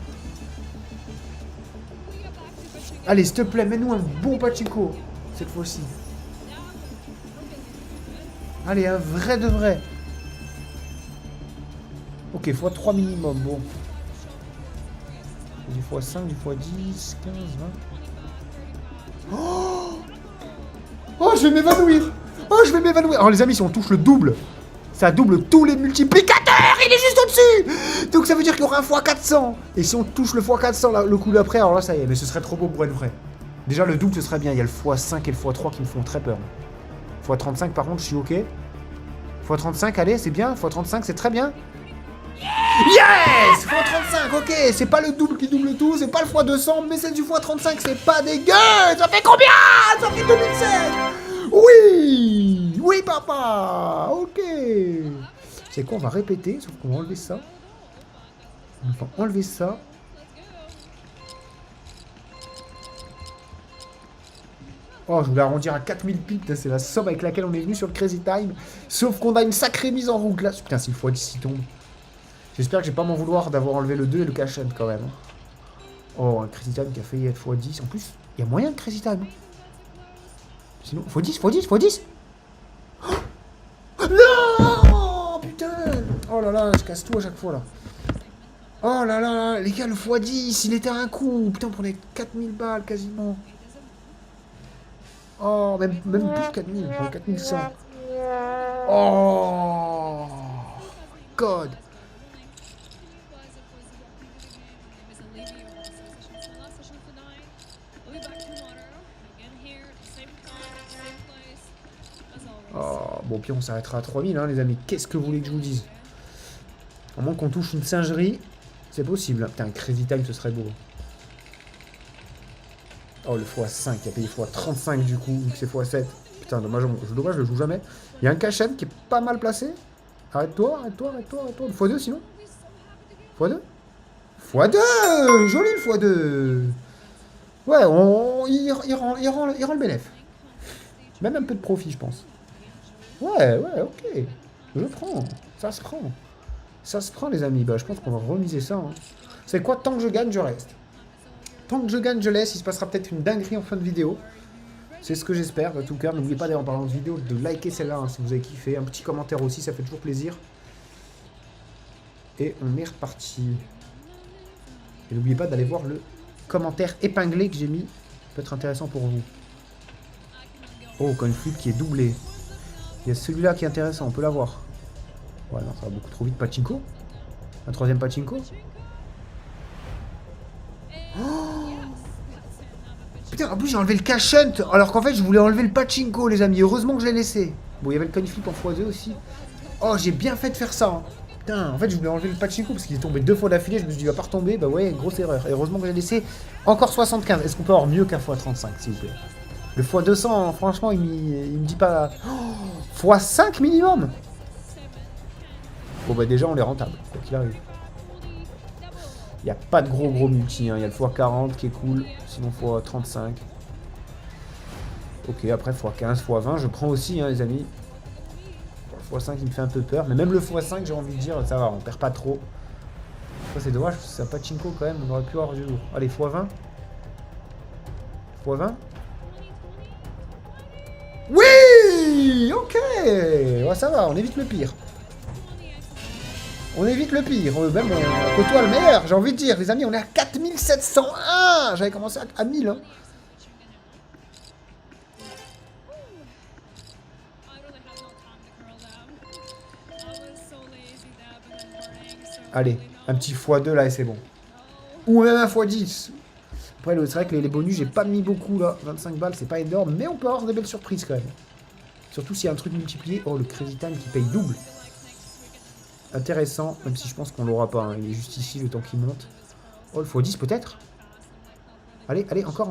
Speaker 1: Allez, s'il te plaît, mets-nous un bon Pachinko. Cette fois-ci. Allez, un vrai de vrai. Ok, x3 minimum, bon. Du x5, du x10, 15, 20. Oh, oh, je vais m'évanouir. Oh, je vais m'évanouir. Alors les amis, si on touche le double, ça double tous les multiplicateurs. Il est juste au-dessus. Donc ça veut dire qu'il y aura un x400. Et si on touche le x400 là, le coup d'après, alors là ça y est. Mais ce serait trop beau pour être vrai. Déjà le double ce serait bien. Il y a le x5 et le x3 qui me font très peur. x35 par contre je suis ok. x35 allez c'est bien. x35 c'est très bien. Yes, x35 ok. C'est pas le double qui double tout. C'est pas le x200 mais c'est du x35. C'est pas dégueu. Ça fait combien? Ça fait 2007. Oui. Oui papa. Ok. C'est quoi, on va répéter, sauf qu'on va enlever ça. On va enlever ça. Oh, je voulais arrondir à 4000 pips. C'est la somme avec laquelle on est venu sur le Crazy Time. Sauf qu'on a une sacrée mise en route là. Putain, si le x10 tombe. J'espère que je vais pas m'en vouloir d'avoir enlevé le 2 et le cachette quand même. Oh, un Crazy Time qui a failli être x10. En plus, il y a moyen de Crazy Time. Sinon, x10, x10, x10. Oh non, putain. Oh là là, je casse tout à chaque fois là. Oh là là, les gars, le x10, il était à un coup. Putain, on prenait 4000 balles quasiment. Oh, même plus de 4000, 4100. Oh, God. Oh, bon, puis on s'arrêtera à 3000, hein, les amis. Qu'est-ce que vous voulez que je vous dise? À moins qu'on touche une singerie, c'est possible. Putain, un Crazy Time, ce serait beau. Oh, le x5, il a payé x35 du coup, vu que c'est x7. Putain, dommage, je le joue jamais. Il y a un cachet qui est pas mal placé. Arrête-toi, arrête-toi, arrête-toi, arrête-toi. Le x2 sinon x2 x2 joli le x2. Ouais, il rend le bénéf. Même un peu de profit, je pense. Ouais, ok. Je prends. Ça se prend. Ça se prend, les amis. Bah, je pense qu'on va remiser ça. Hein. C'est quoi, tant que je gagne, je reste. Tant que je gagne, je laisse. Il se passera peut-être une dinguerie en fin de vidéo. C'est ce que j'espère, de tout cœur. N'oubliez pas d'ailleurs en parlant de vidéo, de liker celle-là hein, si vous avez kiffé. Un petit commentaire aussi, ça fait toujours plaisir. Et on est reparti. Et n'oubliez pas d'aller voir le commentaire épinglé que j'ai mis. Ça peut être intéressant pour vous. Oh, quand une flip qui est doublée. Il y a celui-là qui est intéressant, on peut l'avoir. Ouais, non, ça va beaucoup trop vite. Pachinko. Un troisième pachinko. Putain, en plus j'ai enlevé le cash hunt, alors qu'en fait je voulais enlever le pachinko, les amis. Heureusement que je l'ai laissé. Bon, il y avait le coin flip en x2 aussi. Oh, j'ai bien fait de faire ça. Hein. Putain, en fait je voulais enlever le pachinko parce qu'il est tombé 2 fois d'affilée. Je me suis dit, il va pas retomber. Bah ouais, grosse erreur. Et heureusement que j'ai laissé encore 75. Est-ce qu'on peut avoir mieux qu'un x35, s'il vous plaît? Le x200, franchement, il me dit pas. Oh, x5 minimum. Bon, bah déjà, on est rentable, quoi qu'il arrive. Il n'y a pas de gros multi, hein. Il y a le x40 qui est cool, sinon x35. Ok, après x15, x20, je prends aussi, hein, les amis. Le x5, il me fait un peu peur, mais même le x5, j'ai envie de dire, ça va, on perd pas trop. Ça, c'est dommage, c'est un pachinko quand même, on aurait pu avoir du lourd. Allez, x20. x20. Oui. Ok. Ouais, ça va, on évite le pire. On évite le pire, même on côtoie le meilleur, j'ai envie de dire. Les amis, on est à 4701. J'avais commencé à 1000. Hein. Allez, un petit x2 là et c'est bon. Ou même un x10. Après, c'est vrai que les bonus, j'ai pas mis beaucoup là. 25 balles, c'est pas énorme, mais on peut avoir des belles surprises quand même. Surtout s'il y a un truc multiplié. Oh, le Crazy Time qui paye double. Intéressant, même si je pense qu'on l'aura pas. Hein. Il est juste ici le temps qu'il monte. Oh, le x10 peut-être. Allez, allez, encore.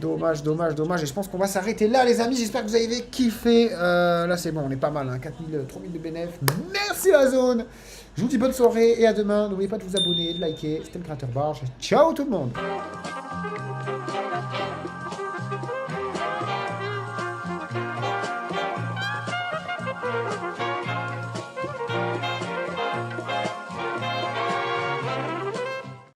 Speaker 1: Dommage. Dommage. Et je pense qu'on va s'arrêter là, les amis. J'espère que vous avez kiffé. Là, c'est bon, on est pas mal. Hein. 4000, 3000 de bénéfices. Merci la zone. Je vous dis bonne soirée et à demain. N'oubliez pas de vous abonner, de liker. C'était le Créateur Barge. Ciao tout le monde.